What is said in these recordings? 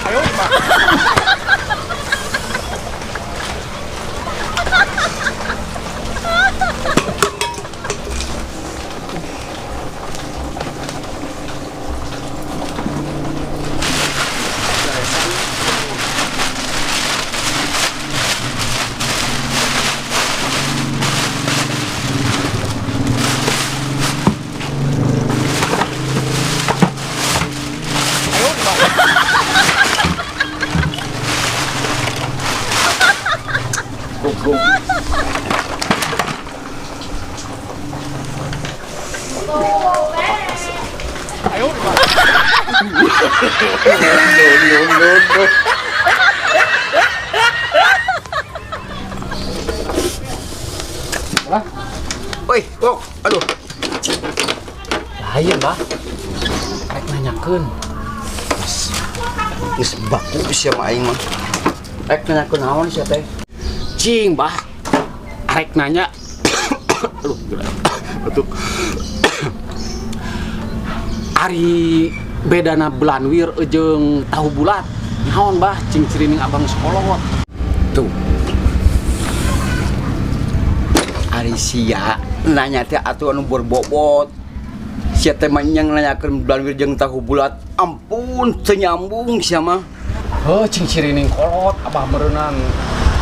Ayo, Pak. Ayo, Pak. Ayo, Pak. Woi, kok, aduh. Lain bah, rek nanyakeun. Geus baku sia mah aing mah. Rek nanyakeun naon sia teh? Cing bah, rek nanya. Aduh, gila. Betul. Ari bedana belanwir jeung tahu bulat. Naon bah, cing cirining abang sekolot. Tuh. Ari sia nanya teh atuh anu berbobot. Sia teh mah yang nanyakeun belanwir jeung tahu bulat. Ampun, teu nyambung sia mah. Heuh, cing cirining kolot abah meureunang.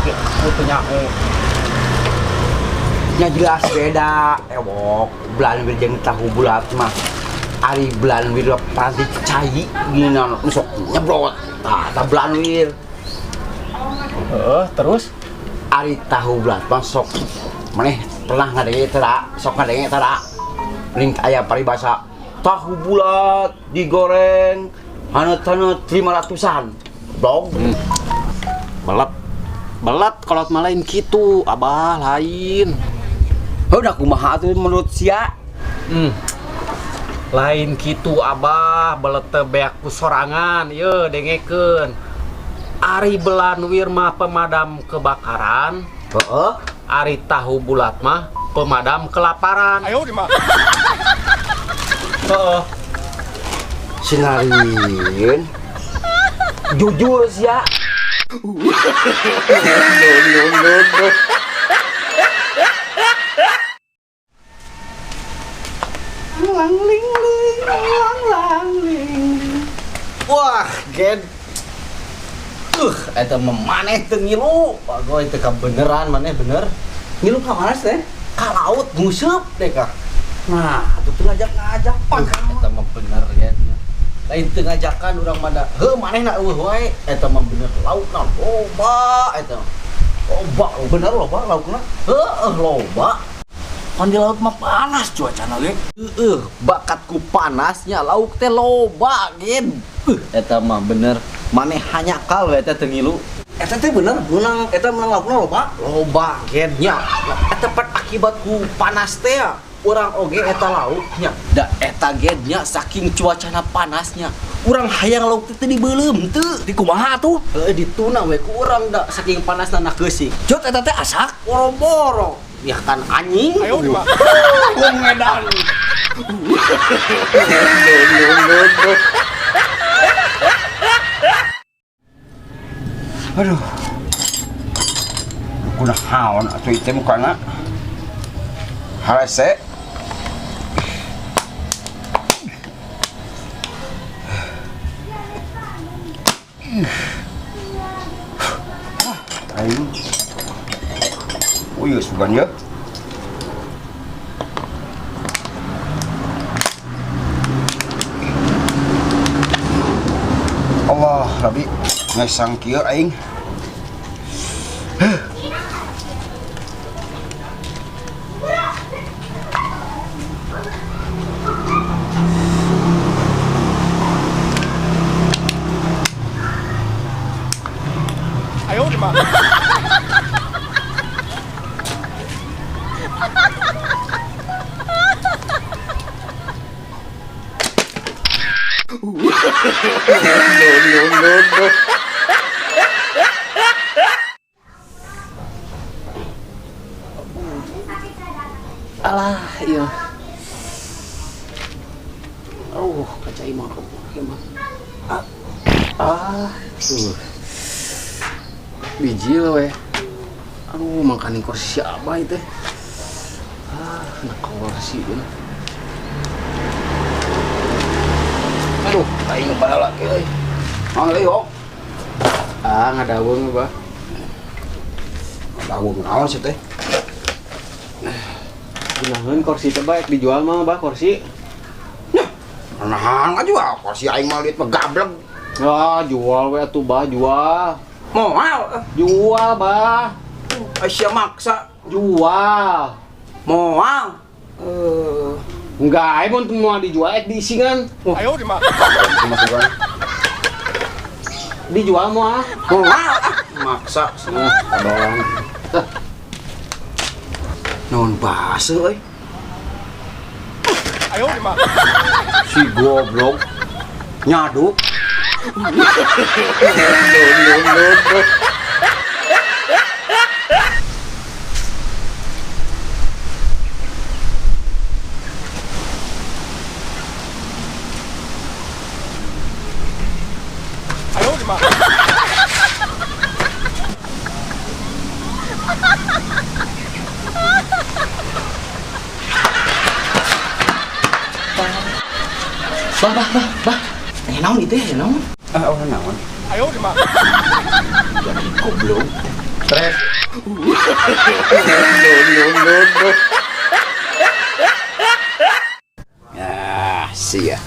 Aku teu nyaho. Nya jelas beda, ewok. Belanwir jeung tahu bulat mah. Ari belanwir pasti cai gini sok nyebrot. Tah belanwir. Heeh, terus Ari tahu bulat mah sok maneh pernah ngadenge teh da, sok ngadenge teh da. Link aya paribasa tahu bulat digoreng haneut-haneut 500-an. Blog. belat kolot mah lain kitu, abah lain. Udah kumaha atuh menurut sia? Lain kitu abah, belet teh beak ku sorangan, ye dengekeun. Ari belanwir mah pemadam kebakaran, Heeh. ari tahu bulat mah pemadam kelaparan. Ayo, Pak. Heeh. Sinalin. Jujur sia. Wah, gen. Eta mah maneh teu ngilu. Pagoy teu beneran maneh bener. Ngilu ka mana teh? Ka laut nguseup deh kah. Nah, atuh teu ngajak-ngajak pan. Eta mah bener ya. Lain teu ngajakan urang mah da. Heuh manehna eueuh wae. Eta mah bener lautna loba eta. Loba, Bener loba laukna. heueuh loba. Kan di laut mah panas cuacana ge. Bakat ku panasnya lauk teh loba gen. Eta mah bener maneh hanyakal we eta teu ngilu. Eta teh bener menang, eta menang laukna loba. Loba gen nya. Eta pat akibat ku panas teh ya. Urang oge eta lauk nya. Da eta gen nya saking cuacana panasnya. Urang hayang lauk teh dibeuleum teu. Di kumaha atuh? Dituna we ku urang da saking panasna na geusik. Jot eta teh asak. Boro-boro. Ya kan anjing. Ayo, Pak. Gong edan. Aduh. Kunaon haon atuh ieu teh mukana. Halese. Aing. Uyus bukan ya? Allah, Rabbi, ngesang kieu aing. Ayo, Pak. Alah, iya. Kacai mah. Biji lah weh. Aduh, makanin kursi apa itu? Nak kursi ini. Aduh, aing bala euy. Mang Leo. Ngadaweung bah. Daun naon sih teh? Gunaheun kursi teh baik dijual mah bah kursi. Nahan aja kursi aing mah liat mah gablek. Ya, jual we atuh bah, jual. Moal. Jual bah. Aisyah maksa. Jual. Moal. Enggak, mun mau dijual diisingan. 哎呦我的妈！ Kemasukan. Dijual moal. Moal. Maksa. Adolan. Non base euy. 哎呦我的妈！ Si goblok nyaduk. Bah. Naon itu ya, naon? Orang naon? 哎呦我的妈！ Goblok. Stres. Ya, sia.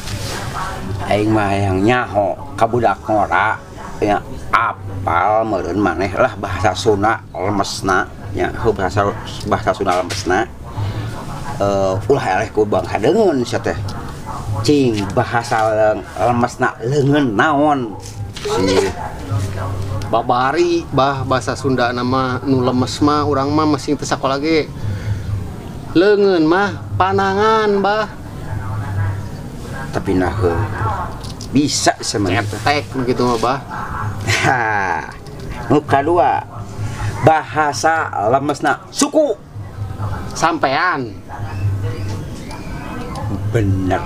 Aing mah yang nyaho ka budak ngora nya apal meureun maneh lah bahasa Sunda lemesna nya bahasa Sunda lemesna. Ulah eleh ku bang kadeungeun sia teh. Cing bahasa lemesna leungeun naon? Si Babari bah bahasa Sunda nama nu lemes mah urang mah masih teu sakola ge. Leungeun mah panangan bah. Tapi nah bisa sebenarnya. Cetek begitu mah bah. Nu kadua bahasa lemesna suku. Sampean. Bener.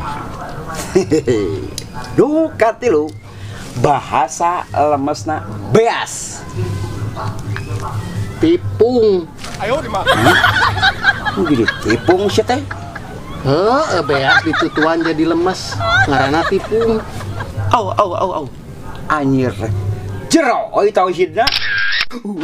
Nu katilu bahasa lemesna beas. Tipung. 哎呦我的妈！ Nu jadi tipung sih teh. Beas ditutuan jadi lemes. Ngaranna tipung. Au. Anjir. Jero oi tauhidna. No.